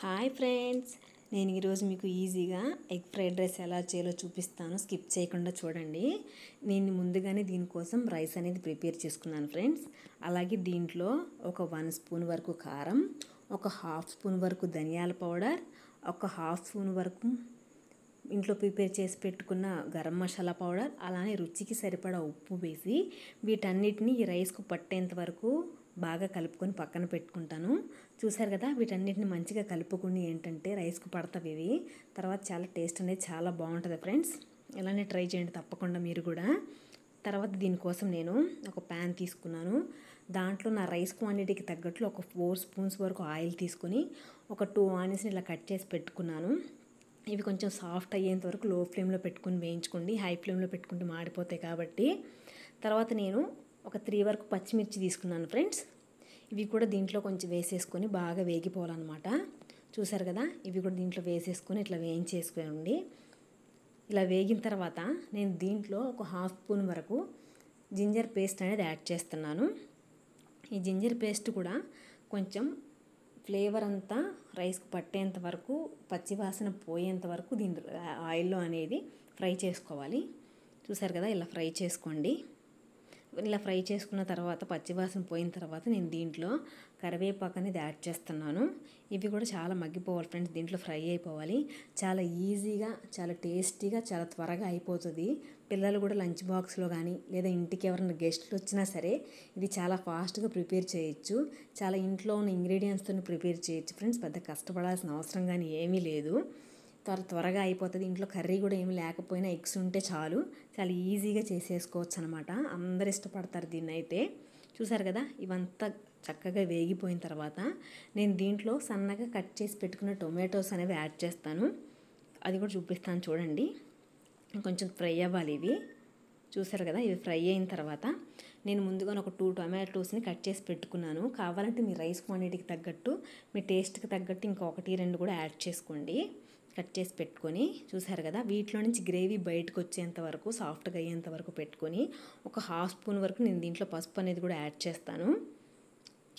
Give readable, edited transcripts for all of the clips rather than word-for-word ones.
Hi friends, నేను ఈరోజు మీకు ఈజీగా ఎగ్ ఫ్రైడ్ రైస్ ఎలా చేయాలో చూపిస్తాను. స్కిప్ చేయకుండా చూడండి. నేను ముందుగానే దీనికోసం రైస్ అనేది ప్రిపేర్ చేసుకున్నాను ఫ్రెండ్స్. అలాగే దీంట్లో ఒక 1 స్పూన్ వరకు కారం, ఒక 1/2 స్పూన్ వరకు ధనియాల పౌడర్, ఒక 1/2 స్పూన్ వరకు ఇంట్లో ప్రిపేర్ చేసి పెట్టుకున్న గరం మసాలా పౌడర్, అలానే రుచికి సరిపడా ఉప్పు వేసి వీటన్నిటిని ఈ రైస్కు పట్టేంత వరకు బాగా కలుపుకొని పక్కన పెట్టుకుంటాను. చూసారు కదా, వీటన్నిటిని మంచిగా కలుపుకొని ఏంటంటే రైస్కు పడతాయి ఇవి. తర్వాత చాలా టేస్ట్ అనేది చాలా బాగుంటుంది ఫ్రెండ్స్. ఇలానే ట్రై చేయండి తప్పకుండా మీరు కూడా. తర్వాత దీనికోసం నేను ఒక ప్యాన్ తీసుకున్నాను. దాంట్లో నా రైస్ క్వాంటిటీకి తగ్గట్లు ఒక 4 స్పూన్స్ వరకు ఆయిల్ తీసుకొని ఒక 2 ఆనియన్స్ని ఇలా కట్ చేసి పెట్టుకున్నాను. ఇవి కొంచెం సాఫ్ట్ అయ్యేంత వరకు లో ఫ్లేమ్లో పెట్టుకొని వేయించుకోండి. హై ఫ్లేమ్లో పెట్టుకుంటే మాడిపోతాయి కాబట్టి. తర్వాత నేను ఒక 3 వరకు పచ్చిమిర్చి తీసుకున్నాను ఫ్రెండ్స్. ఇవి కూడా దీంట్లో కొంచెం వేసేసుకొని బాగా వేగిపోవాలన్నమాట. చూసారు కదా, ఇవి కూడా దీంట్లో వేసేసుకొని ఇట్లా వేయించేసుకోండి. ఇలా వేగిన తర్వాత నేను దీంట్లో ఒక 1/2 స్పూన్ వరకు జింజర్ పేస్ట్ అనేది యాడ్ చేస్తున్నాను. ఈ జింజర్ పేస్ట్ కూడా కొంచెం ఫ్లేవర్ అంతా రైస్కు పట్టేంత వరకు, పచ్చివాసన పోయేంత వరకు దీని ఆయిల్లో అనేది ఫ్రై చేసుకోవాలి. చూసారు కదా, ఇలా ఫ్రై చేసుకోండి. ఇలా ఫ్రై చేసుకున్న తర్వాత పచ్చివాసన పోయిన తర్వాత నేను దీంట్లో కరివేపాకు అనేది యాడ్ చేస్తున్నాను. ఇవి కూడా చాలా మగ్గిపోవాలి ఫ్రెండ్స్, దీంట్లో ఫ్రై అయిపోవాలి. చాలా ఈజీగా, చాలా టేస్టీగా, చాలా త్వరగా అయిపోతుంది. పిల్లలు కూడా లంచ్ బాక్స్లో కానీ లేదా ఇంటికి ఎవరైనా గెస్ట్లు వచ్చినా సరే ఇది చాలా ఫాస్ట్గా ప్రిపేర్ చేయొచ్చు. చాలా ఇంట్లో ఉన్న ఇంగ్రీడియంట్స్తో ప్రిపేర్ చేయొచ్చు ఫ్రెండ్స్. పెద్ద కష్టపడాల్సిన అవసరం కానీ ఏమీ లేదు. త్వరగా అయిపోతుంది. ఇంట్లో కర్రీ కూడా ఏమి లేకపోయినా ఎగ్స్ ఉంటే చాలు, చాలా ఈజీగా చేసేసుకోవచ్చు అనమాట. అందరు ఇష్టపడతారు దీన్ని అయితే. చూసారు కదా, ఇవంతా చక్కగా వేగిపోయిన తర్వాత నేను దీంట్లో సన్నగా కట్ చేసి పెట్టుకున్న టొమాటోస్ అనేవి యాడ్ చేస్తాను. అది కూడా చూపిస్తాను చూడండి. కొంచెం ఫ్రై అవ్వాలి ఇవి. చూసారు కదా, ఇవి ఫ్రై అయిన తర్వాత నేను ముందుగానే ఒక 2 టొమాటోస్ని కట్ చేసి పెట్టుకున్నాను. కావాలంటే మీ రైస్ క్వాంటిటీకి తగ్గట్టు, మీ టేస్ట్కి తగ్గట్టు ఇంకొకటి 2 కూడా యాడ్ చేసుకోండి. కట్ చేసి పెట్టుకొని చూసారు కదా, వీటిలో నుంచి గ్రేవీ బయటకు వచ్చేంత వరకు, సాఫ్ట్గా అయ్యేంత వరకు పెట్టుకొని ఒక 1/2 స్పూన్ వరకు నేను దీంట్లో పసుపు అనేది కూడా యాడ్ చేస్తాను.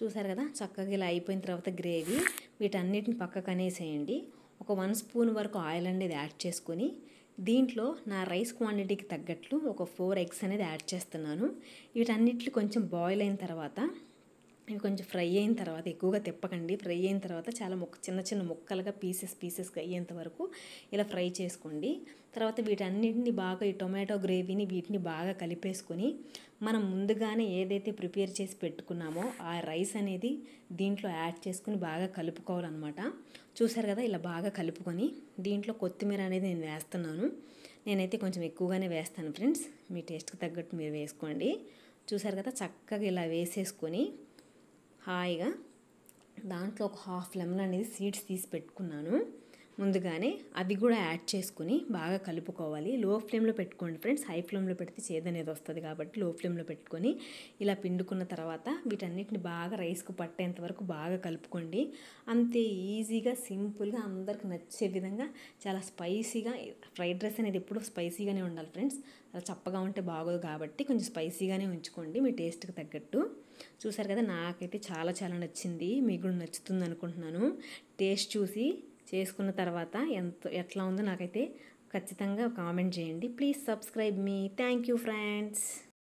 చూసారు కదా, చక్కగా ఇలా అయిపోయిన తర్వాత గ్రేవీ వీటన్నిటిని పక్కకు అనేసేయండి. ఒక 1 స్పూన్ వరకు ఆయిల్ అనేది యాడ్ చేసుకొని దీంట్లో నా రైస్ క్వాంటిటీకి తగ్గట్లు ఒక 4 ఎగ్స్ అనేది యాడ్ చేస్తున్నాను. వీటన్నిటిని కొంచెం బాయిల్ అయిన తర్వాత, ఇవి కొంచెం ఫ్రై అయిన తర్వాత, ఎక్కువగా తిప్పకండి, ఫ్రై అయిన తర్వాత చాలా చిన్న చిన్న ముక్కలుగా పీసెస్గా అయ్యేంత వరకు ఇలా ఫ్రై చేసుకోండి. తర్వాత వీటన్నిటిని బాగా, ఈ టొమాటో గ్రేవీని వీటిని బాగా కలిపేసుకొని మనం ముందుగానే ఏదైతే ప్రిపేర్ చేసి పెట్టుకున్నామో ఆ రైస్ అనేది దీంట్లో యాడ్ చేసుకుని బాగా కలుపుకోవాలన్నమాట. చూసారు కదా, ఇలా బాగా కలుపుకొని దీంట్లో కొత్తిమీర అనేది నేను వేస్తున్నాను. నేనైతే కొంచెం ఎక్కువగానే వేస్తాను ఫ్రెండ్స్, మీ టేస్ట్కి తగ్గట్టు మీరు వేసుకోండి. చూసారు కదా, చక్కగా ఇలా వేసేసుకొని హాయిగా దాంట్లో ఒక 1/2 లెమన్ అనేది సీడ్స్ తీసి పెట్టుకున్నాను ముందుగానే. అవి కూడా యాడ్ చేసుకుని బాగా కలుపుకోవాలి. లో ఫ్లేమ్లో పెట్టుకోండి ఫ్రెండ్స్, హై ఫ్లేమ్లో పెడితే చేదనేది వస్తుంది కాబట్టి లో ఫ్లేమ్లో పెట్టుకొని ఇలా పిండుకున్న తర్వాత వీటన్నిటిని బాగా రైస్కు పట్టేంత వరకు బాగా కలుపుకోండి. అంతే ఈజీగా, సింపుల్గా, అందరికి నచ్చే విధంగా చాలా స్పైసీగా. ఫ్రైడ్ రైస్ అనేది ఎప్పుడూ స్పైసీగానే ఉండాలి ఫ్రెండ్స్. అలా చప్పగా ఉంటే బాగోదు కాబట్టి కొంచెం స్పైసీగానే ఉంచుకోండి మీ టేస్ట్కి తగ్గట్టు. చూసారు కదా, నాకైతే చాలా చాలా నచ్చింది. మీకు కూడా నచ్చుతుంది అనుకుంటున్నాను. టేస్ట్ చూసి చేసుకున్న తర్వాత ఎట్లా ఉందో నాకైతే ఖచ్చితంగా కామెంట్ చేయండి. Please subscribe me. Thank you friends.